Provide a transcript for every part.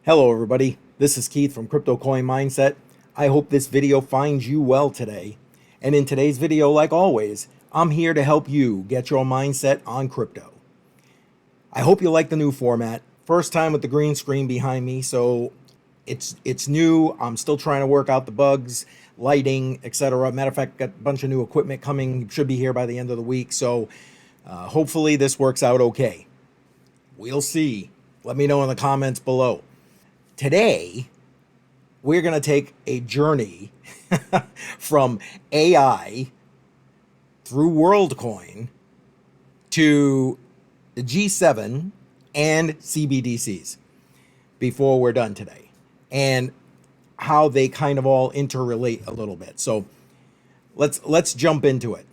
Hello everybody, this is Keith from Crypto Coin Mindset. I hope this video finds you well today. And in today's video, like always, I'm here to help you get your mindset on crypto. I hope you like the new format. First time with the green screen behind me, so it's new. I'm still trying to work out the bugs, lighting, etc. Matter of fact, got a bunch of new equipment coming, should be here by the end of the week, so hopefully this works out okay. We'll see. Let me know in the comments below. Today, we're going to take a journey from AI through Worldcoin to the G7 and CBDCs before we're done today, and how they kind of all interrelate a little bit. So let's jump into it.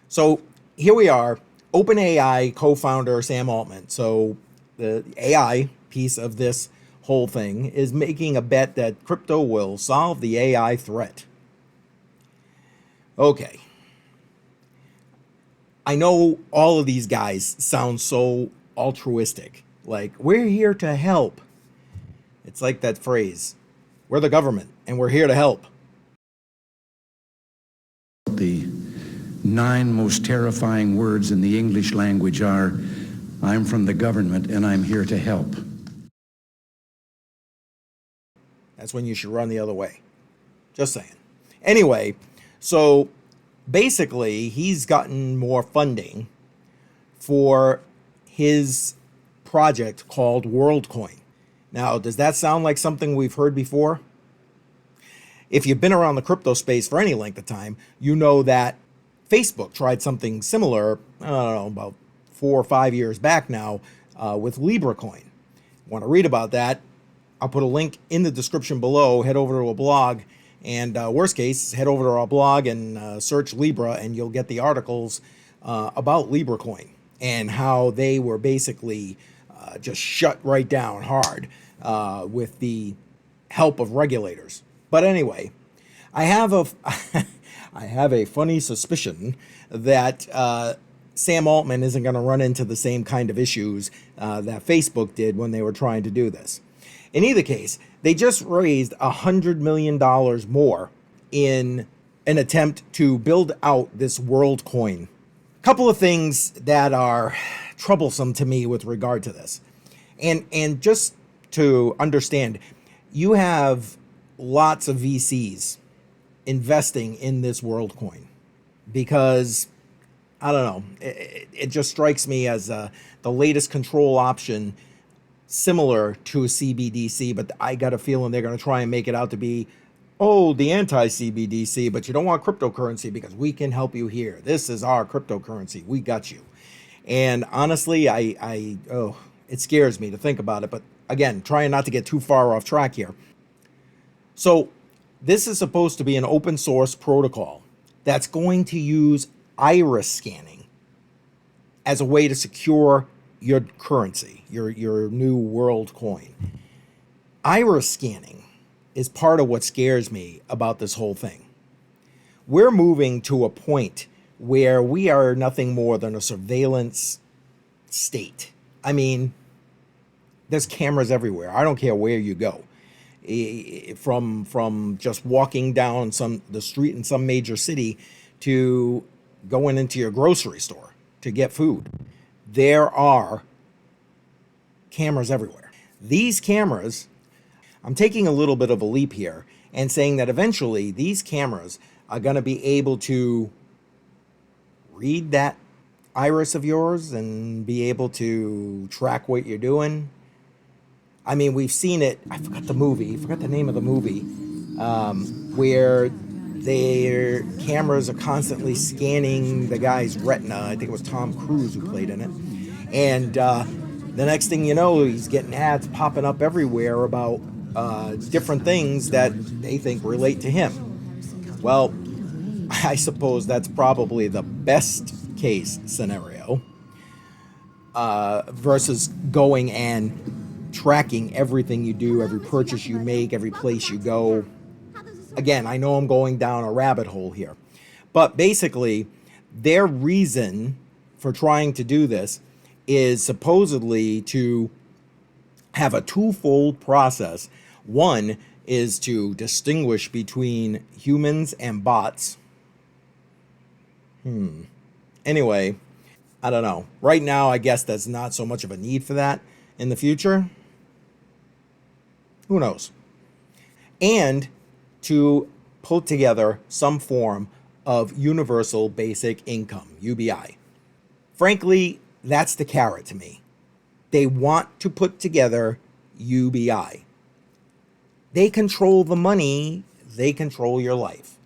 So here we are, OpenAI co-founder Sam Altman. So the AI piece of this whole thing is making a bet that crypto will solve the AI threat. Okay. I know all of these guys sound so altruistic, like we're here to help. It's like that phrase, we're the government and we're here to help. The 9 most terrifying words in the English language are, I'm from the government and I'm here to help. That's when you should run the other way. Just saying. Anyway, so basically he's gotten more funding for his project called Worldcoin. Now, does that sound like something we've heard before? If you've been around the crypto space for any length of time, you know that Facebook tried something similar, I don't know, about 4 or 5 years back now with Libra coin. Want to read about that? I'll put a link in the description below. Head over to a blog, and worst case, head over to our blog and search Libra, and you'll get the articles about Libra coin and how they were basically just shut right down hard with the help of regulators. But anyway, I have a funny suspicion that Sam Altman isn't going to run into the same kind of issues that Facebook did when they were trying to do this. In either case, they just raised $100 million more in an attempt to build out this Worldcoin. A couple of things that are troublesome to me with regard to this. And just to understand, you have lots of VCs investing in this Worldcoin because, I don't know, it just strikes me as the latest control option similar to a CBDC, but I got a feeling they're going to try and make it out to be, oh, the anti-CBDC, but you don't want cryptocurrency because we can help you here. This is our cryptocurrency. We got you. And honestly, it scares me to think about it. But again, trying not to get too far off track here. So this is supposed to be an open source protocol that's going to use iris scanning as a way to secure your currency, your new Worldcoin. Iris scanning is part of what scares me about this whole thing. We're moving to a point where we are nothing more than a surveillance state. I mean, there's cameras everywhere. I don't care where you go. From just walking down the street in some major city to going into your grocery store to get food. There are cameras everywhere. These cameras, I'm taking a little bit of a leap here and saying that eventually these cameras are going to be able to read that iris of yours and be able to track what you're doing. I mean, we've seen it. I forgot the name of the movie, where their cameras are constantly scanning the guy's retina. I think it was Tom Cruise who played in it. And the next thing you know, he's getting ads popping up everywhere about different things that they think relate to him. Well, I suppose that's probably the best case scenario versus going and tracking everything you do, every purchase you make, every place you go. Again, I know I'm going down a rabbit hole here, but basically their reason for trying to do this is supposedly to have a twofold process. One is to distinguish between humans and bots. Anyway, I don't know. Right now, I guess there's not so much of a need for that. In the future, who knows? And to put together some form of universal basic income, UBI. Frankly, that's the carrot to me. They want to put together UBI. They control the money, they control your life.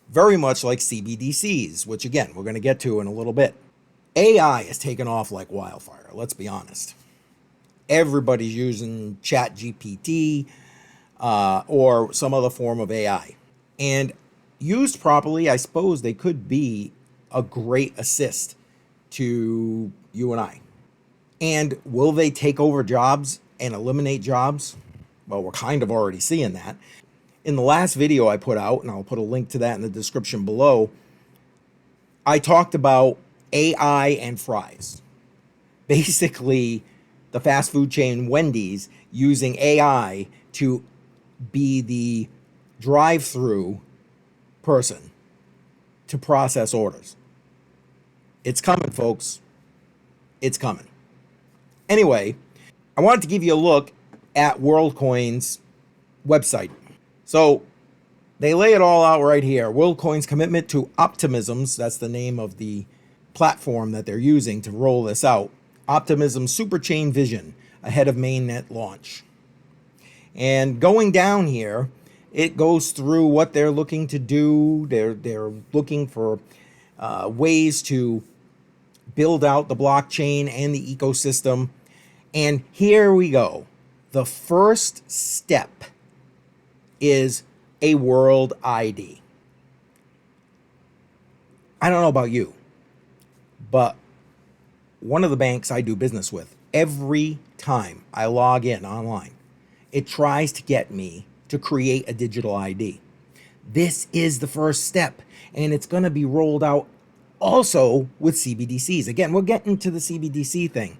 Very much like CBDCs, which again, we're going to get to in a little bit. AI has taken off like wildfire, let's be honest. Everybody's using ChatGPT or some other form of AI. And used properly, I suppose they could be a great assist to you and I. And will they take over jobs and eliminate jobs? Well, we're kind of already seeing that. In the last video I put out, and I'll put a link to that in the description below, I talked about AI and fries. Basically, the fast food chain Wendy's using AI to be the drive-through person to process orders. It's coming, folks. It's coming. Anyway, I wanted to give you a look at Worldcoin's website. So they lay it all out right here. Worldcoin's commitment to optimisms, that's the name of the platform that they're using to roll this out. Optimism Superchain Vision ahead of mainnet launch. And going down here, it goes through what they're looking to do. They're looking for ways to build out the blockchain and the ecosystem. And here we go. The first step is a WorldID. I don't know about you, but one of the banks I do business with, every time I log in online, it tries to get me to create a digital ID. This is the first step, and it's going to be rolled out also with CBDCs. Again, we're getting to the CBDC thing.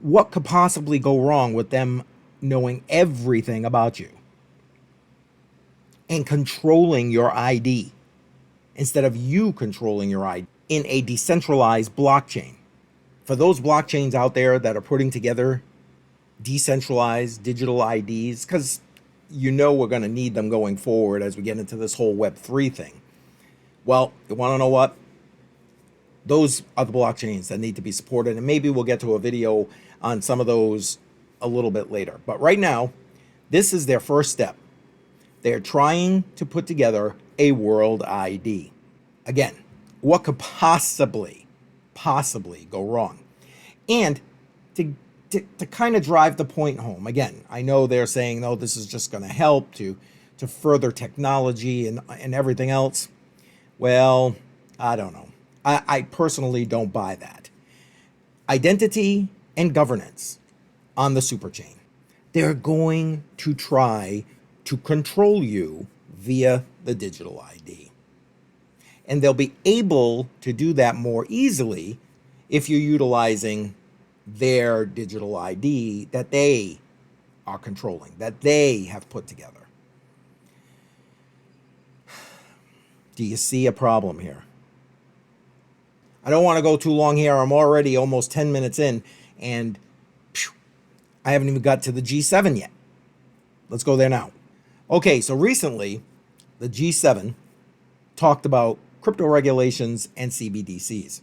What could possibly go wrong with them knowing everything about you and controlling your ID instead of you controlling your ID in a decentralized blockchain? For those blockchains out there that are putting together decentralized digital IDs, because you know we're going to need them going forward as we get into this whole Web3 thing. Well, you want to know what? Those are the blockchains that need to be supported, and maybe we'll get to a video on some of those a little bit later. But right now, this is their first step. They're trying to put together a WorldID. Again, what could possibly go wrong? And to kind of drive the point home, again, I know they're saying, no, this is just going to help to further technology and everything else. Well, I don't know. I personally don't buy that. Identity and governance on the superchain. They're going to try to control you via the digital ID. And they'll be able to do that more easily if you're utilizing their digital ID that they are controlling, that they have put together. Do you see a problem here? I don't want to go too long here. I'm already almost 10 minutes in, and I haven't even got to the G7 yet. Let's go there now. Okay, so recently, the G7 talked about crypto regulations and CBDCs.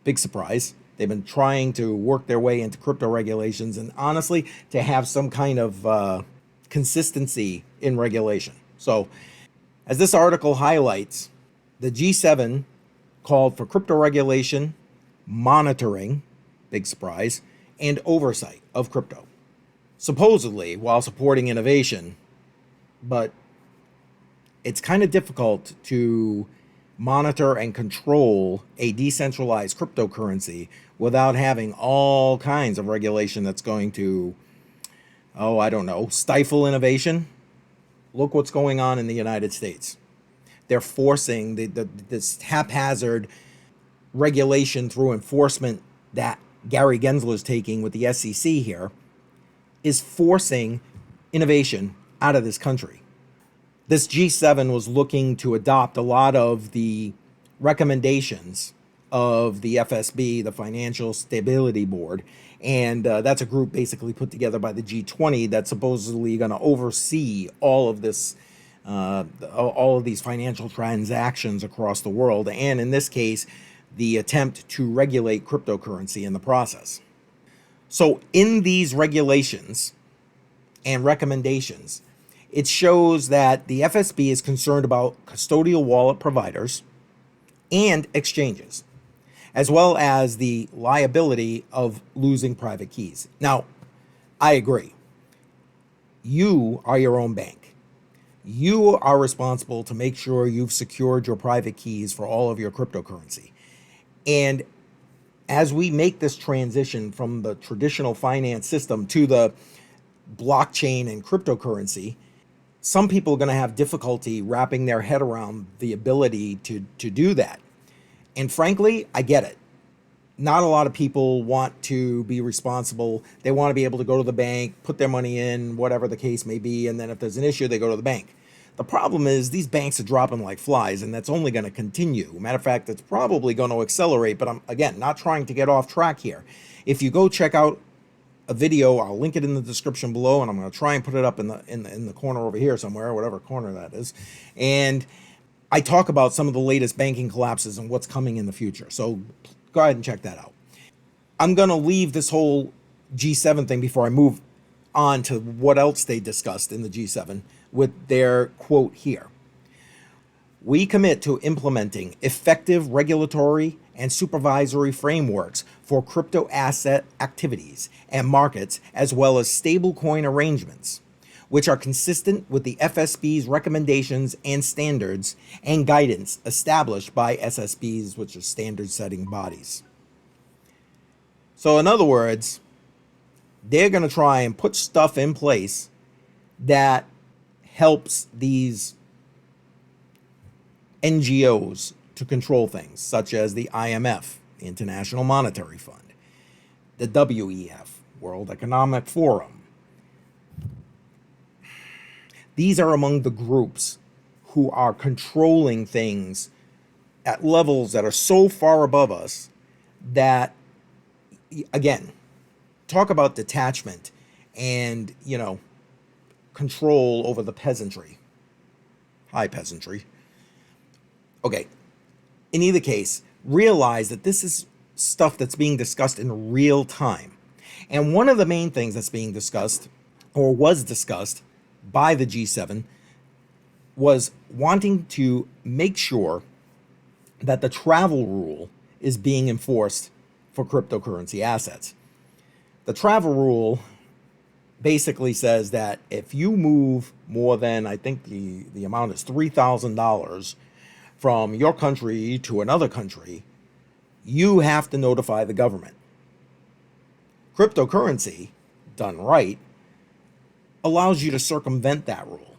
Big surprise. They've been trying to work their way into crypto regulations and honestly to have some kind of consistency in regulation. So as this article highlights, the G7 called for crypto regulation, monitoring, big surprise, and oversight of crypto, supposedly while supporting innovation. But it's kind of difficult to monitor and control a decentralized cryptocurrency without having all kinds of regulation that's going to, I don't know, stifle innovation. Look what's going on in the United States. They're forcing this haphazard regulation through enforcement that Gary Gensler's taking with the SEC here is forcing innovation out of this country. This G7 was looking to adopt a lot of the recommendations of the FSB, the Financial Stability Board, and that's a group basically put together by the G20 that's supposedly going to oversee all of this, all of these financial transactions across the world, and in this case, the attempt to regulate cryptocurrency in the process. So in these regulations and recommendations, it shows that the FSB is concerned about custodial wallet providers and exchanges, as well as the liability of losing private keys. Now, I agree. You are your own bank. You are responsible to make sure you've secured your private keys for all of your cryptocurrency. And as we make this transition from the traditional finance system to the blockchain and cryptocurrency, some people are going to have difficulty wrapping their head around the ability to do that. And frankly, I get it. Not a lot of people want to be responsible. They want to be able to go to the bank, put their money in, whatever the case may be, and then if there's an issue, they go to the bank. The problem is these banks are dropping like flies, and that's only going to continue. Matter of fact, it's probably going to accelerate, but I'm, again, not trying to get off track here. If you go check out a video, I'll link it in the description below, and I'm going to try and put it up in the corner over here somewhere, whatever corner that is. And I talk about some of the latest banking collapses and what's coming in the future. So go ahead and check that out. I'm going to leave this whole G7 thing before I move on to what else they discussed in the G7 with their quote here. We commit to implementing effective regulatory and supervisory frameworks for crypto asset activities and markets, as well as stablecoin arrangements, which are consistent with the FSB's recommendations and standards and guidance established by SSBs, which are standard setting bodies. So in other words, they're going to try and put stuff in place that helps these NGOs to control things, such as the IMF, the International Monetary Fund, the WEF, World Economic Forum. These are among the groups who are controlling things at levels that are so far above us that, again, talk about detachment and, control over the peasantry. Hi, peasantry. Okay, in either case, realize that this is stuff that's being discussed in real time. And one of the main things that's being discussed, or was discussed by the G7, was wanting to make sure that the travel rule is being enforced for cryptocurrency assets. The travel rule basically says that if you move more than, I think the amount is $3,000 from your country to another country, you have to notify the government. Cryptocurrency, done right, allows you to circumvent that rule.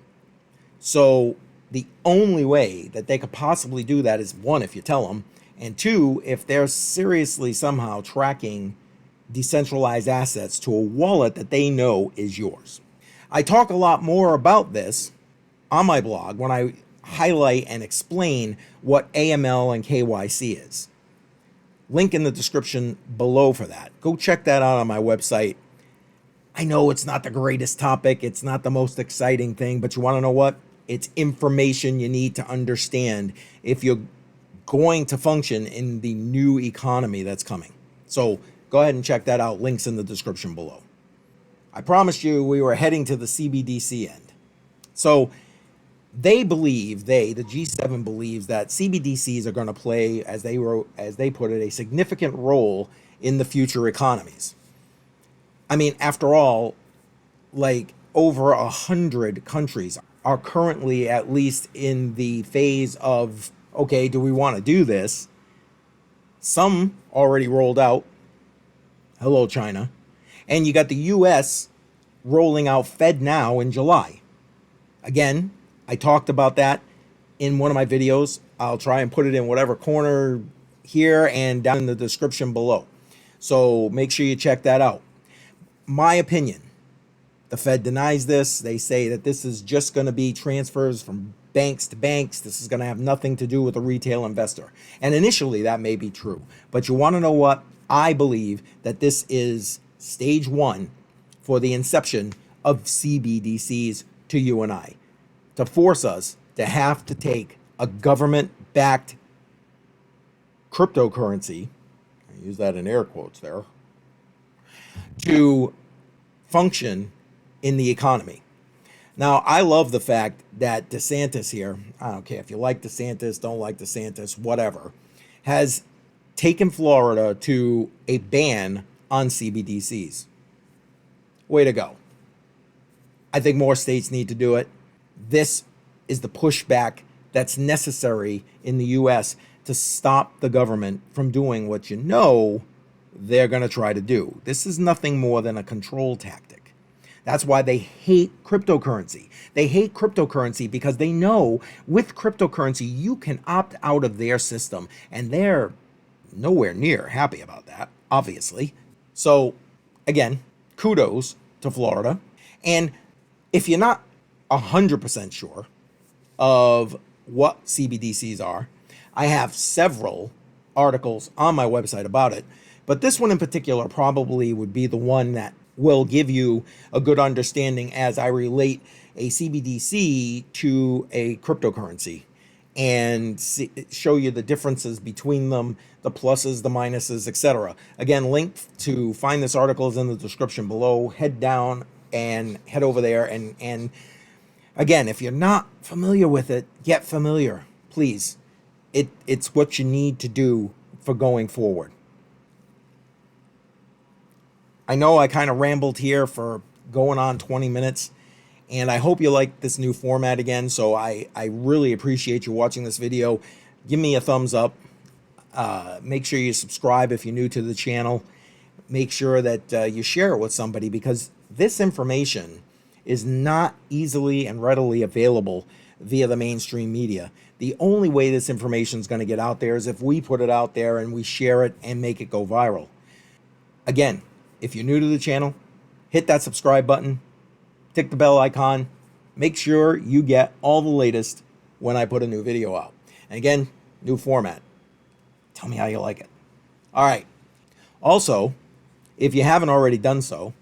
So the only way that they could possibly do that is, one, if you tell them, and two, if they're seriously somehow tracking decentralized assets to a wallet that they know is yours. I talk a lot more about this on my blog when I highlight and explain what AML and KYC is. Link in the description below for that. Go check that out on my website. I know it's not the greatest topic, it's not the most exciting thing, but you want to know what? It's information you need to understand if you're going to function in the new economy that's coming. So go ahead and check that out. Links in the description below. I promised you we were heading to the CBDC end. So they believe, the G7 believes that CBDCs are going to play, as they put it, a significant role in the future economies. I mean, after all, like over 100 countries are currently at least in the phase of, okay, do we want to do this? Some already rolled out. Hello, China. And you got the US rolling out FedNow in July. Again, I talked about that in one of my videos. I'll try and put it in whatever corner here and down in the description below. So make sure you check that out. My opinion, the Fed denies this. They say that this is just going to be transfers from banks to banks. This is going to have nothing to do with a retail investor. And initially that may be true. But you want to know what? I believe that this is stage one for the inception of CBDCs to you and I, to force us to have to take a government-backed cryptocurrency, I use that in air quotes there, to function in the economy. Now, I love the fact that DeSantis here, I don't care if you like DeSantis, don't like DeSantis, whatever, has taken Florida to a ban on CBDCs. Way to go. I think more states need to do it. This is the pushback that's necessary in the U.S. to stop the government from doing what you know they're going to try to do. This is nothing more than a control tactic. That's why they hate cryptocurrency. They hate cryptocurrency because they know with cryptocurrency you can opt out of their system, and they're nowhere near happy about that, obviously. So, again, kudos to Florida. And if you're not 100% sure of what CBDCs are, I have several articles on my website about it, but this one in particular probably would be the one that will give you a good understanding as I relate a CBDC to a cryptocurrency and show you the differences between them, the pluses, the minuses, etc. Again, link to find this article is in the description below. Head down and head over there. And again, if you're not familiar with it, get familiar, please. It's what you need to do for going forward. I know I kind of rambled here for going on 20 minutes, and I hope you like this new format again. So I really appreciate you watching this video. Give me a thumbs up. Make sure you subscribe if you're new to the channel. Make sure that you share it with somebody, because this information is not easily and readily available via the mainstream media. The only way this information is going to get out there is if we put it out there and we share it and make it go viral. Again, if you're new to the channel, hit that subscribe button, tick the bell icon, make sure you get all the latest when I put a new video out. And again, new format. Tell me how you like it. All right. Also, if you haven't already done so,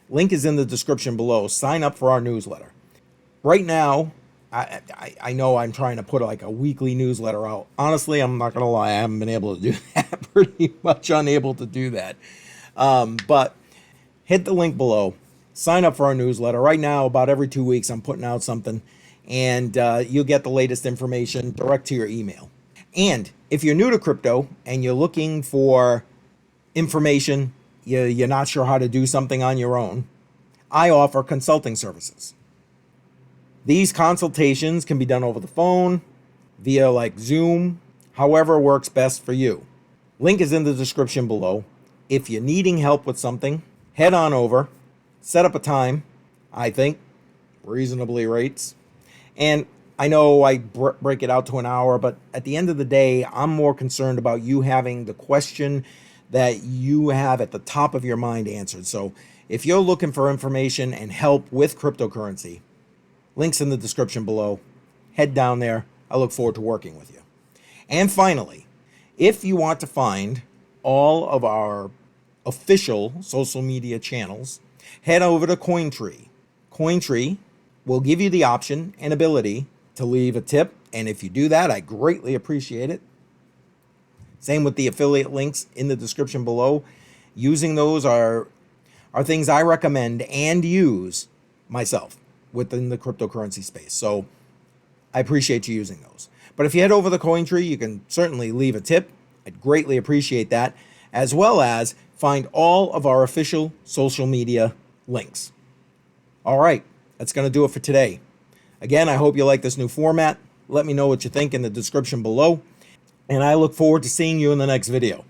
link is in the description below. Sign up for our newsletter. Right now, I know I'm trying to put like a weekly newsletter out. Honestly, I'm not going to lie, I haven't been able to do that. Pretty much unable to do that. But hit the link below. Sign up for our newsletter. Right now, about every 2 weeks, I'm putting out something, and you'll get the latest information direct to your email. And if you're new to crypto and you're looking for information, you're not sure how to do something on your own, I offer consulting services. These consultations can be done over the phone, via like Zoom, however works best for you. Link is in the description below. If you're needing help with something, head on over, set up a time, I think, reasonably rates. And I know I break it out to an hour, but at the end of the day, I'm more concerned about you having the question that you have at the top of your mind answered. So if you're looking for information and help with cryptocurrency, links in the description below. Head down there. I look forward to working with you. And finally, if you want to find all of our official social media channels, head over to Cointree. Cointree will give you the option and ability to leave a tip. And if you do that, I greatly appreciate it. Same with the affiliate links in the description below. Using those are things I recommend and use myself within the cryptocurrency space. So I appreciate you using those. But if you head over to Cointree, you can certainly leave a tip. I'd greatly appreciate that, as well as find all of our official social media links. All right, that's going to do it for today. Again, I hope you like this new format. Let me know what you think in the description below, and I look forward to seeing you in the next video.